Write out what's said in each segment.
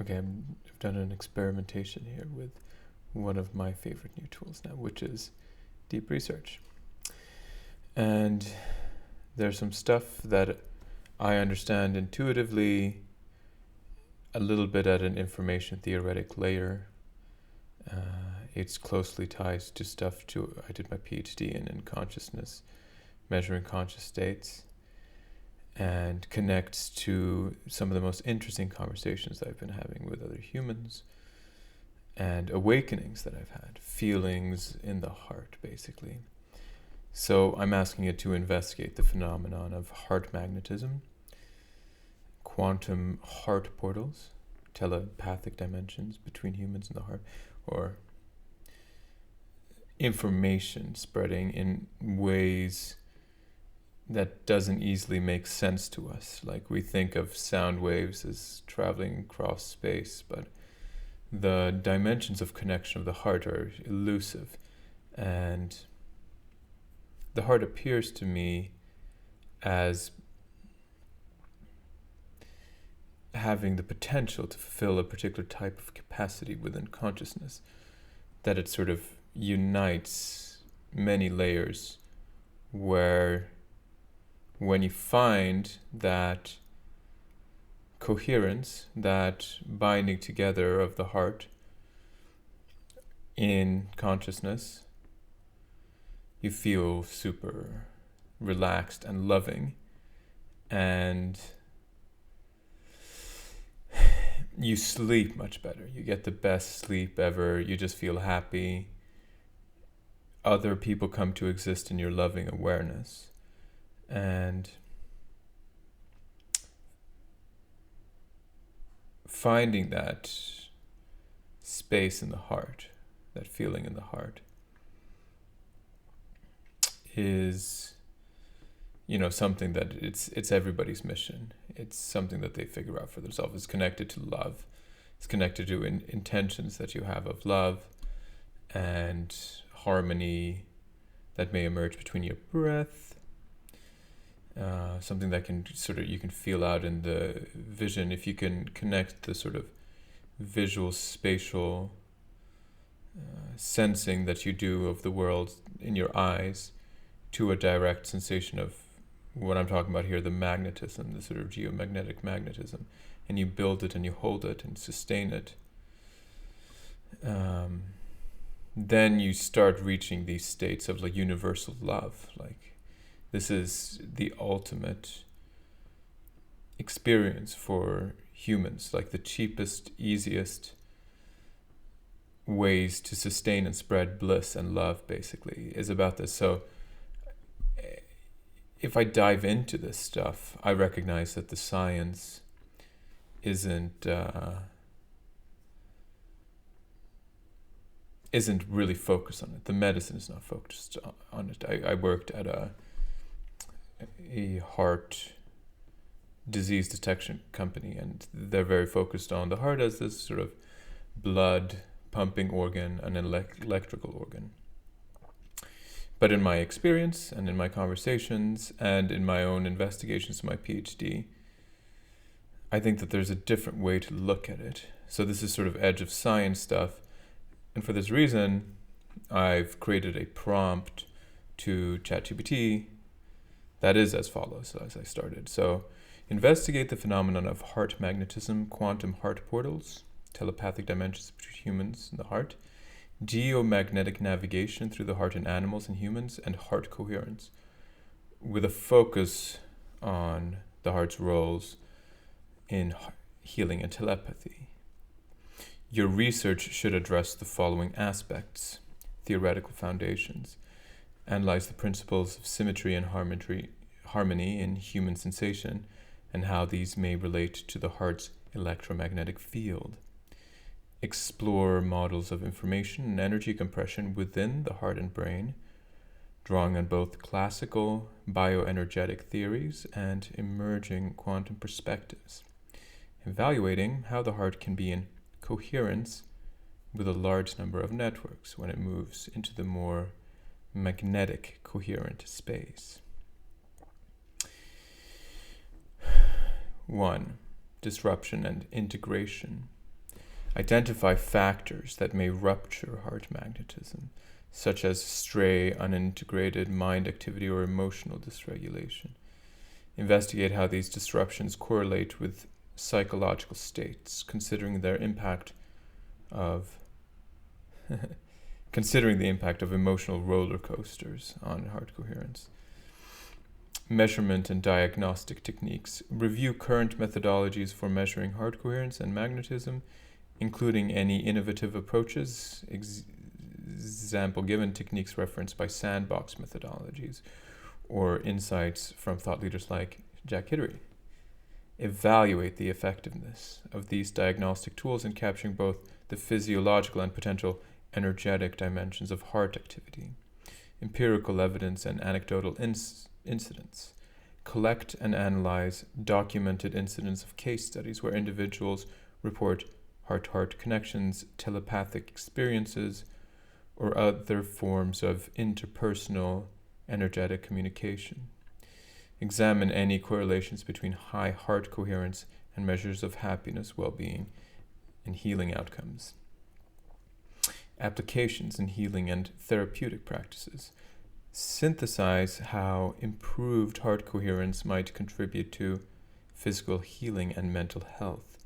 Okay, I've done an experimentation here with one of my favorite new tools now, which is deep research. And there's some stuff that I understand intuitively, a little bit at an information theoretic layer. It's closely tied to stuff I did my PhD in consciousness, measuring conscious states, and connects to some of the most interesting conversations that I've been having with other humans and awakenings that I've had, feelings in the heart, basically. So I'm asking it to investigate the phenomenon of heart magnetism, quantum heart portals, telepathic dimensions between humans and the heart, or information spreading in ways that doesn't easily make sense to us. Like, we think of sound waves as traveling across space, but the dimensions of connection of the heart are elusive. And the heart appears to me as having the potential to fulfill a particular type of capacity within consciousness, that it sort of unites many layers, where when you find that coherence, that binding together of the heart in consciousness, you feel super relaxed and loving, and you sleep much better. You get the best sleep ever. You just feel happy. Other people come to exist in your loving awareness. And finding that space in the heart, that feeling in the heart, is, something that it's everybody's mission. It's something that they figure out for themselves. It's connected to love. It's connected to intentions that you have of love and harmony that may emerge between your breath. Something that you can feel out in the vision. If you can connect the sort of visual, spatial sensing that you do of the world in your eyes to a direct sensation of what I'm talking about here, the magnetism, the sort of geomagnetic magnetism, and you build it and you hold it and sustain it, then you start reaching these states of like universal love. Like, this is the ultimate experience for humans, like the cheapest, easiest ways to sustain and spread bliss and love, basically, is about this. So if I dive into this stuff, I recognize that the science isn't really focused on it. The medicine is not focused on it. I worked at a heart disease detection company, and they're very focused on the heart as this sort of blood pumping organ, an electrical organ. But in my experience and in my conversations and in my own investigations of my PhD, I think that there's a different way to look at it. So this is sort of edge of science stuff. And for this reason, I've created a prompt to ChatGPT that is as follows, as I started. So, investigate the phenomenon of heart magnetism, quantum heart portals, telepathic dimensions between humans and the heart, geomagnetic navigation through the heart in animals and humans, and heart coherence, with a focus on the heart's roles in healing and telepathy. Your research should address the following aspects: theoretical foundations, analyze the principles of symmetry and harmony in human sensation, and how these may relate to the heart's electromagnetic field. Explore models of information and energy compression within the heart and brain, drawing on both classical bioenergetic theories and emerging quantum perspectives. Evaluating how the heart can be in coherence with a large number of networks when it moves into the more magnetic coherent space. 1. Disruption and integration. identify factors that may rupture heart magnetism, such as stray, unintegrated mind activity or emotional dysregulation. Investigate how these disruptions correlate with psychological states, considering their impact of considering the impact of emotional roller coasters on heart coherence. Measurement and diagnostic techniques. Review current methodologies for measuring heart coherence and magnetism, including any innovative approaches. Example given, techniques referenced by sandbox methodologies or insights from thought leaders like Jack Hiddery. Evaluate the effectiveness of these diagnostic tools in capturing both the physiological and potential energetic dimensions of heart activity. Empirical evidence and anecdotal incidents. Collect and analyze documented incidents of case studies where individuals report heart-to-heart connections, telepathic experiences, or other forms of interpersonal energetic communication. Examine any correlations between high heart coherence and measures of happiness, well-being, and healing outcomes. Applications in healing and therapeutic practices. Synthesize how improved heart coherence might contribute to physical healing and mental health.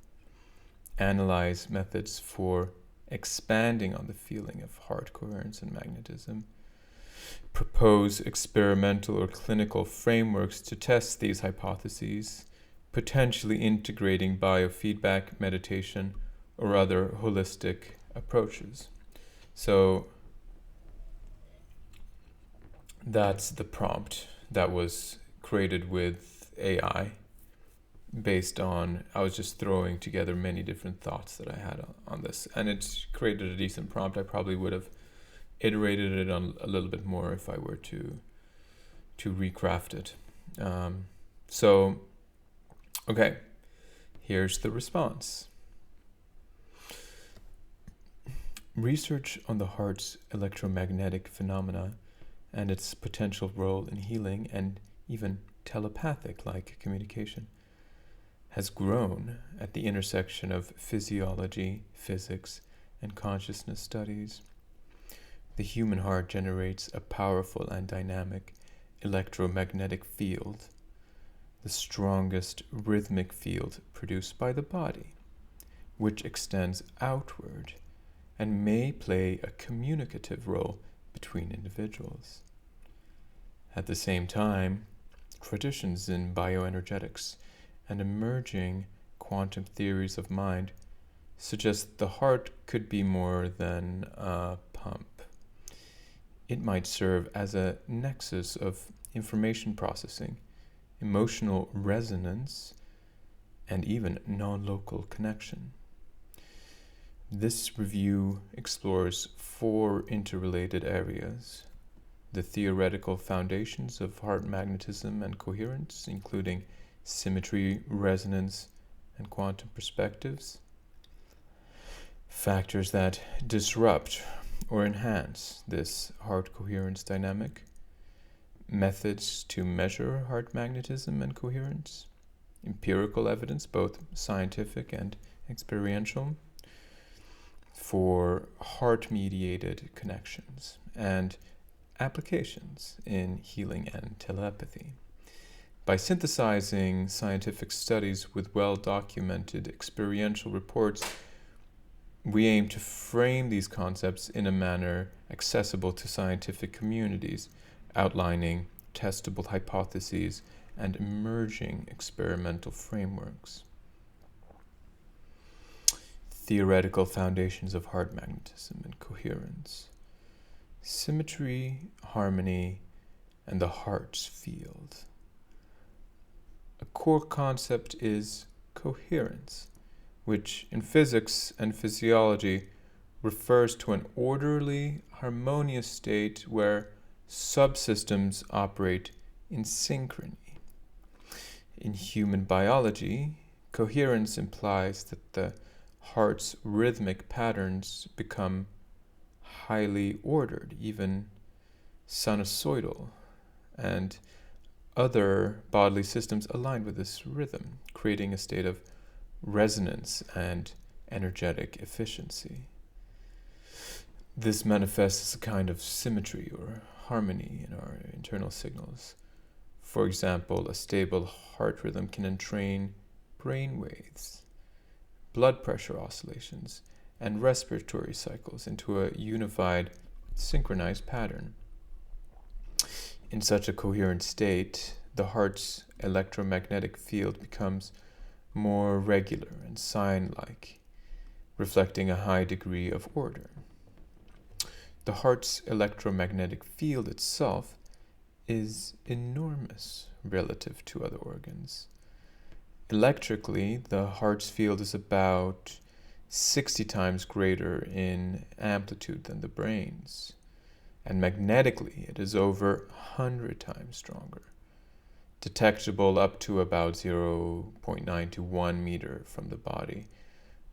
Analyze methods for expanding on the feeling of heart coherence and magnetism. Propose experimental or clinical frameworks to test these hypotheses, potentially integrating biofeedback, meditation, or other holistic approaches. So that's the prompt that was created with AI based on, I was just throwing together many different thoughts that I had on this, and it created a decent prompt. I probably would have iterated it on a little bit more if I were to recraft it. Okay, here's the response. Research on the heart's electromagnetic phenomena and its potential role in healing and even telepathic-like communication has grown at the intersection of physiology, physics, and consciousness studies. The human heart generates a powerful and dynamic electromagnetic field, the strongest rhythmic field produced by the body, which extends outward and may play a communicative role between individuals. At the same time, traditions in bioenergetics and emerging quantum theories of mind suggest the heart could be more than a pump. It might serve as a nexus of information processing, emotional resonance, and even nonlocal connection. This review explores 4 interrelated areas: the theoretical foundations of heart magnetism and coherence, including symmetry, resonance, and quantum perspectives; factors that disrupt or enhance this heart coherence dynamic; methods to measure heart magnetism and coherence; empirical evidence, both scientific and experiential, for heart-mediated connections; and applications in healing and telepathy. By synthesizing scientific studies with well-documented experiential reports, we aim to frame these concepts in a manner accessible to scientific communities, outlining testable hypotheses and emerging experimental frameworks. Theoretical foundations of heart magnetism and coherence. Symmetry, harmony, and the heart's field. A core concept is coherence, which in physics and physiology refers to an orderly, harmonious state where subsystems operate in synchrony. In human biology, coherence implies that the heart's rhythmic patterns become highly ordered, even sinusoidal, and other bodily systems align with this rhythm, creating a state of resonance and bioenergetic efficiency. This manifests as a kind of symmetry or harmony in our internal signals. For example, a stable heart rhythm can entrain brain waves, blood pressure oscillations, and respiratory cycles into a unified, synchronized pattern. In such a coherent state, the heart's electromagnetic field becomes more regular and sign-like, reflecting a high degree of order. The heart's electromagnetic field itself is enormous relative to other organs. Electrically, the heart's field is about 60 times greater in amplitude than the brain's, and magnetically it is over 100 times stronger, detectable up to about 0.9 to 1 meter from the body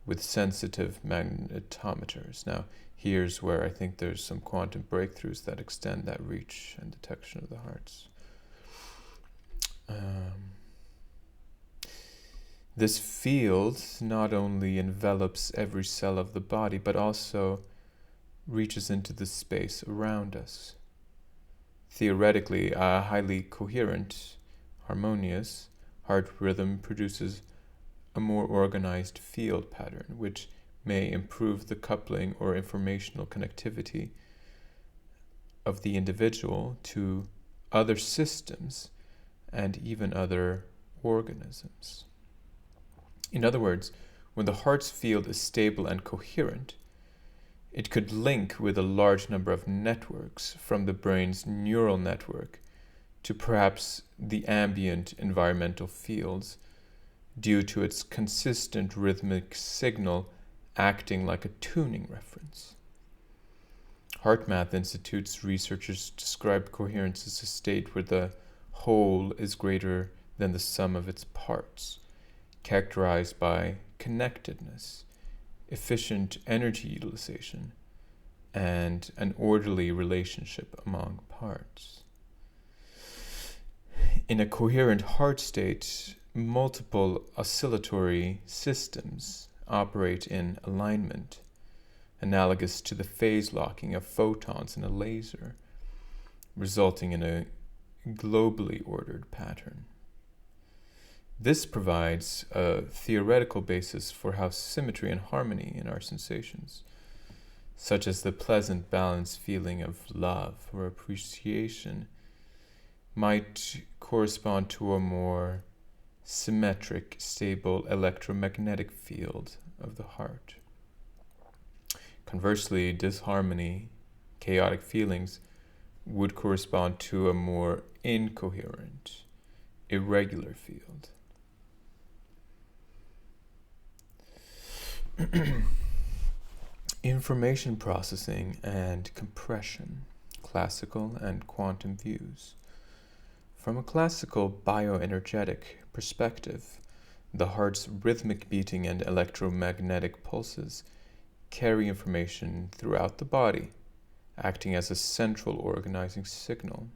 with sensitive magnetometers. Now, here's where I think there's some quantum breakthroughs that extend that reach and detection of the hearts. This field not only envelops every cell of the body, but also reaches into the space around us. Theoretically, a highly coherent, harmonious heart rhythm produces a more organized field pattern, which may improve the coupling or informational connectivity of the individual to other systems and even other organisms. In other words, when the heart's field is stable and coherent, it could link with a large number of networks from the brain's neural network to perhaps the ambient environmental fields due to its consistent rhythmic signal acting like a tuning reference. HeartMath Institute's researchers describe coherence as a state where the whole is greater than the sum of its parts, characterized by connectedness, efficient energy utilization, and an orderly relationship among parts. In a coherent heart state, multiple oscillatory systems operate in alignment, analogous to the phase locking of photons in a laser, resulting in a globally ordered pattern. This provides a theoretical basis for how symmetry and harmony in our sensations, such as the pleasant balanced feeling of love or appreciation, might correspond to a more symmetric, stable electromagnetic field of the heart. Conversely, disharmony, chaotic feelings, would correspond to a more incoherent, irregular field. Information processing and compression, classical and quantum views. From a classical bioenergetic perspective, the heart's rhythmic beating and electromagnetic pulses carry information throughout the body, acting as a central organizing signal.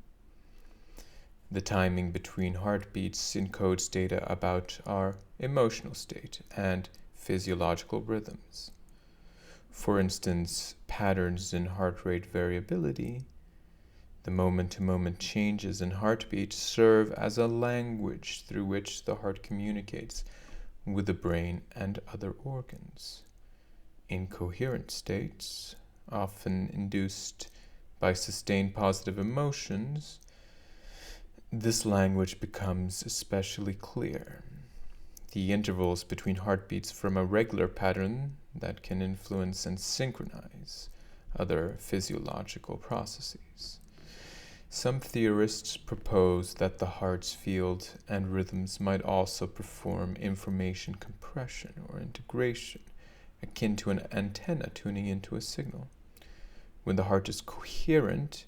The timing between heartbeats encodes data about our emotional state and physiological rhythms. For instance, patterns in heart rate variability, the moment-to-moment changes in heartbeat serve as a language through which the heart communicates with the brain and other organs. Incoherent states, often induced by sustained positive emotions, this language becomes especially clear. The intervals between heartbeats from a regular pattern that can influence and synchronize other physiological processes. Some theorists propose that the heart's field and rhythms might also perform information compression or integration, akin to an antenna tuning into a signal. When the heart is coherent,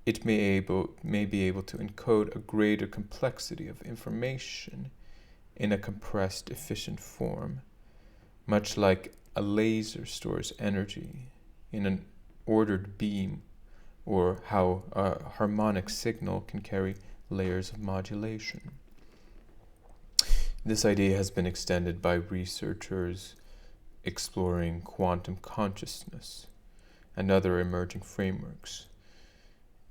it may be able to encode a greater complexity of information in a compressed, efficient form, much like a laser stores energy in an ordered beam, or how a harmonic signal can carry layers of modulation. This idea has been extended by researchers exploring quantum consciousness and other emerging frameworks.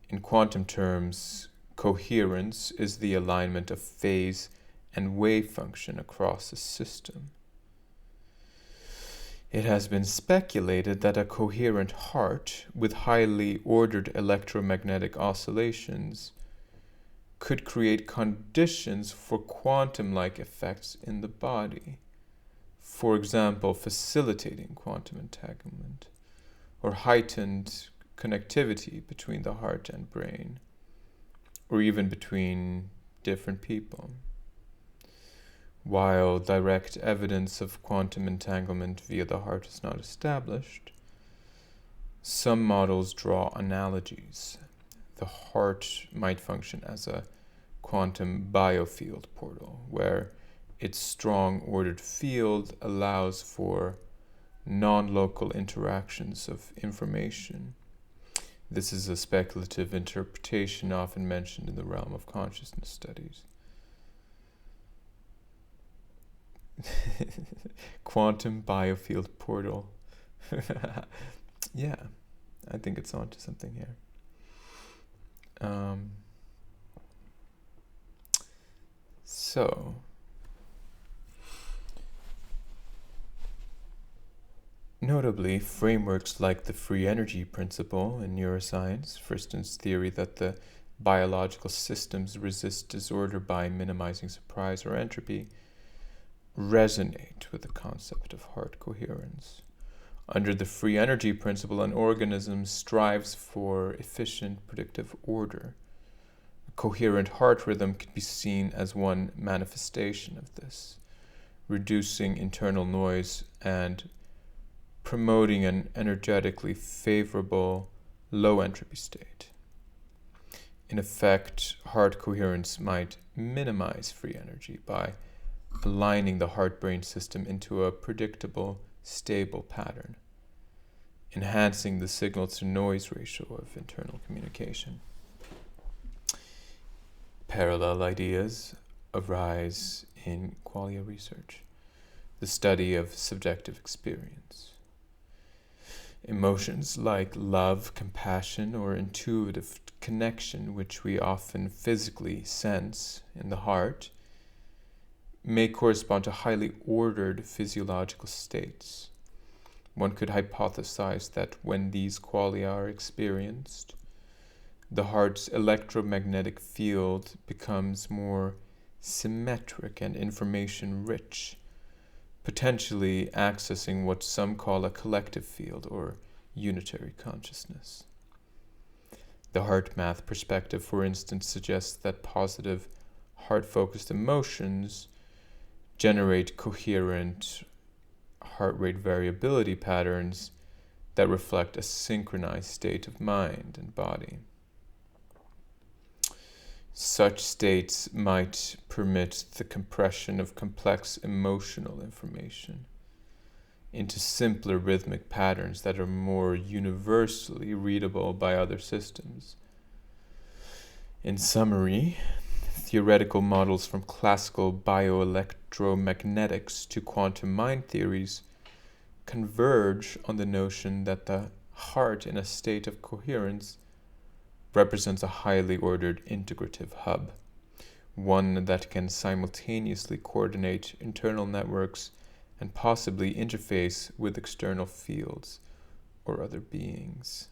In quantum terms, coherence is the alignment of phase and wave function across a system. It has been speculated that a coherent heart with highly ordered electromagnetic oscillations could create conditions for quantum-like effects in the body, for example, facilitating quantum entanglement or heightened connectivity between the heart and brain, or even between different people. While direct evidence of quantum entanglement via the heart is not established, some models draw analogies. The heart might function as a quantum biofield portal, where its strong ordered field allows for non-local interactions of information. This is a speculative interpretation often mentioned in the realm of consciousness studies. Quantum biofield portal. Yeah, I think it's onto something here. So, notably, frameworks like the free energy principle in neuroscience, for instance, theory that the biological systems resist disorder by minimizing surprise or entropy, resonate with the concept of heart coherence. Under the free energy principle, an organism strives for efficient predictive order. A coherent heart rhythm can be seen as one manifestation of this, reducing internal noise and promoting an energetically favorable low entropy state. In effect, heart coherence might minimize free energy by aligning the heart-brain system into a predictable, stable pattern, enhancing the signal-to-noise ratio of internal communication. Parallel ideas arise in qualia research, the study of subjective experience. Emotions like love, compassion, or intuitive connection, which we often physically sense in the heart, may correspond to highly ordered physiological states. One could hypothesize that when these qualia are experienced, the heart's electromagnetic field becomes more symmetric and information-rich, potentially accessing what some call a collective field or unitary consciousness. The heart math perspective, for instance, suggests that positive heart-focused emotions generate coherent heart rate variability patterns that reflect a synchronized state of mind and body. Such states might permit the compression of complex emotional information into simpler rhythmic patterns that are more universally readable by other systems. In summary, theoretical models from classical bioelectromagnetics to quantum mind theories converge on the notion that the heart in a state of coherence represents a highly ordered integrative hub, one that can simultaneously coordinate internal networks and possibly interface with external fields or other beings.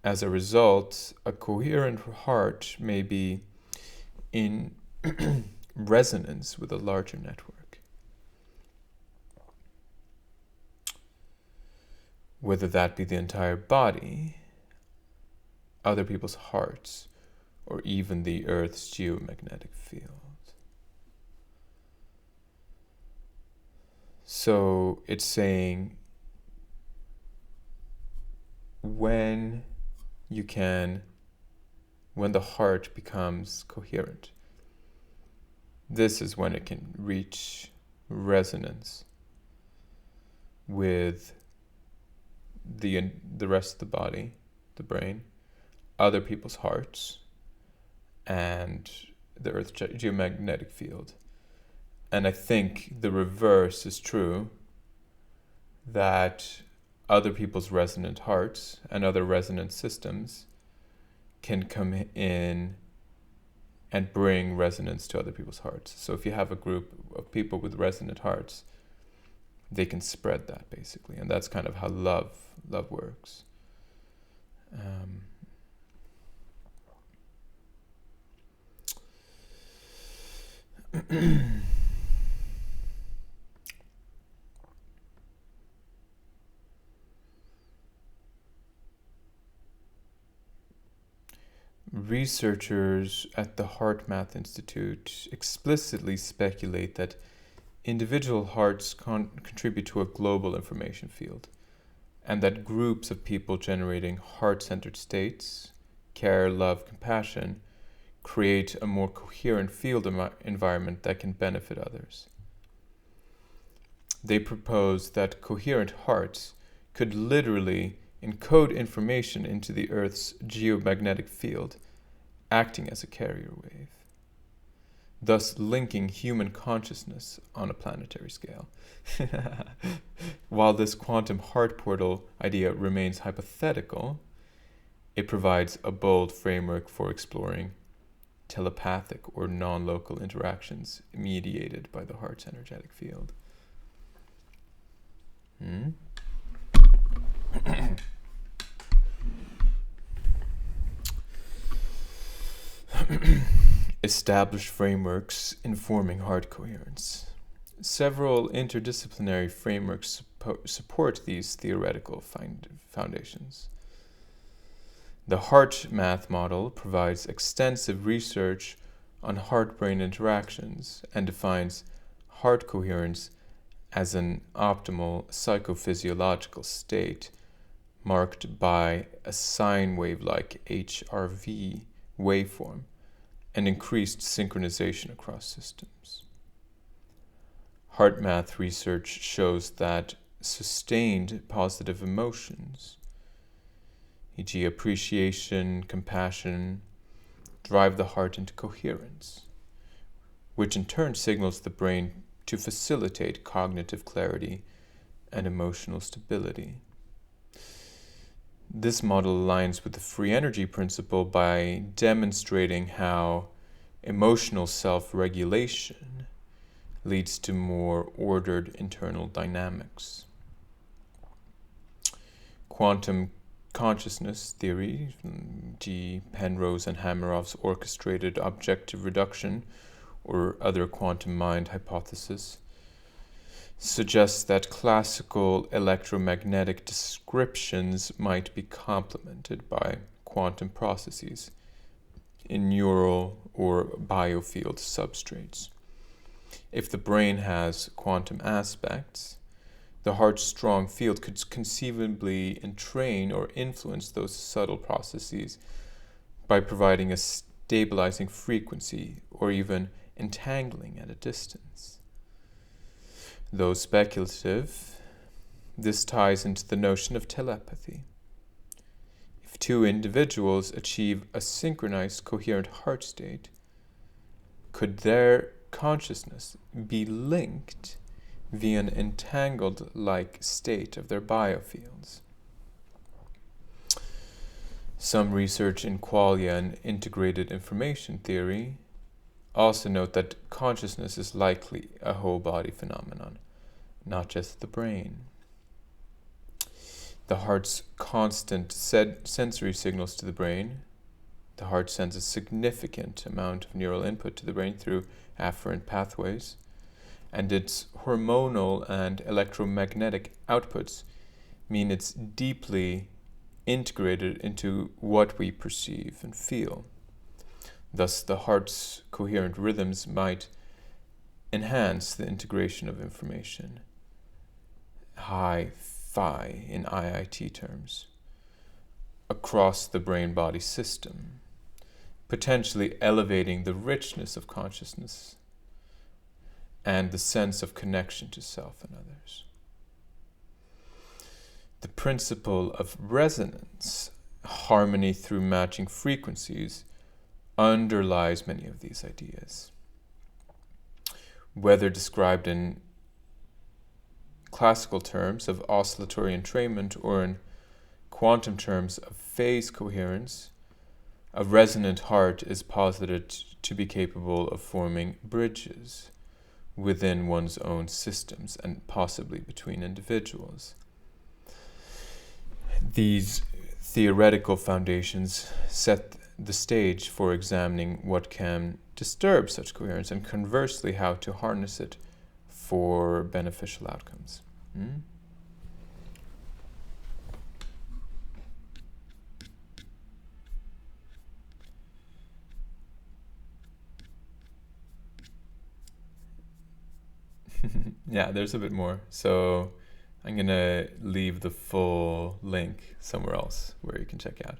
As a result, a coherent heart may be in resonance with a larger network. Whether that be the entire body, other people's hearts, or even the Earth's geomagnetic field. So it's saying when the heart becomes coherent, this is when it can reach resonance with the rest of the body, the brain, other people's hearts, and the Earth's geomagnetic field. And I think the reverse is true, that other people's resonant hearts and other resonant systems can come in and bring resonance to other people's hearts. So if you have a group of people with resonant hearts, they can spread that basically, and that's kind of how love works. Researchers at the HeartMath Institute explicitly speculate that individual hearts contribute to a global information field, and that groups of people generating heart-centered states, care, love, compassion, create a more coherent field environment that can benefit others. They propose that coherent hearts could literally encode information into the Earth's geomagnetic field, acting as a carrier wave, thus linking human consciousness on a planetary scale. While this quantum heart portal idea remains hypothetical, it provides a bold framework for exploring telepathic or non-local interactions mediated by the heart's energetic field. Established frameworks informing heart coherence. Several interdisciplinary frameworks support these theoretical foundations. The HeartMath model provides extensive research on heart-brain interactions and defines heart coherence as an optimal psychophysiological state marked by a sine wave-like HRV waveform and increased synchronization across systems. HeartMath research shows that sustained positive emotions, e.g. appreciation, compassion, drive the heart into coherence, which in turn signals the brain to facilitate cognitive clarity and emotional stability. This model aligns with the free energy principle by demonstrating how emotional self-regulation leads to more ordered internal dynamics. Quantum consciousness theory, G. Penrose and Hameroff's orchestrated objective reduction or other quantum mind hypothesis, suggests that classical electromagnetic descriptions might be complemented by quantum processes in neural or biofield substrates. If the brain has quantum aspects, the heart's strong field could conceivably entrain or influence those subtle processes by providing a stabilizing frequency or even entangling at a distance. Though speculative, this ties into the notion of telepathy. If two individuals achieve a synchronized, coherent heart state, could their consciousness be linked via an entangled-like state of their biofields? Some research in qualia and integrated information theory also note that consciousness is likely a whole-body phenomenon, not just the brain. The heart's constant sensory signals to the brain. The heart sends a significant amount of neural input to the brain through afferent pathways, and its hormonal and electromagnetic outputs mean it's deeply integrated into what we perceive and feel. Thus, the heart's coherent rhythms might enhance the integration of information, hi-fi in IIT terms, across the brain-body system, potentially elevating the richness of consciousness and the sense of connection to self and others. The principle of resonance, harmony through matching frequencies, underlies many of these ideas. Whether described in classical terms of oscillatory entrainment, or in quantum terms of phase coherence, a resonant heart is posited to be capable of forming bridges within one's own systems and possibly between individuals. These theoretical foundations set the stage for examining what can disturb such coherence and conversely how to harness it for beneficial outcomes. Yeah, there's a bit more. So I'm going to leave the full link somewhere else where you can check out.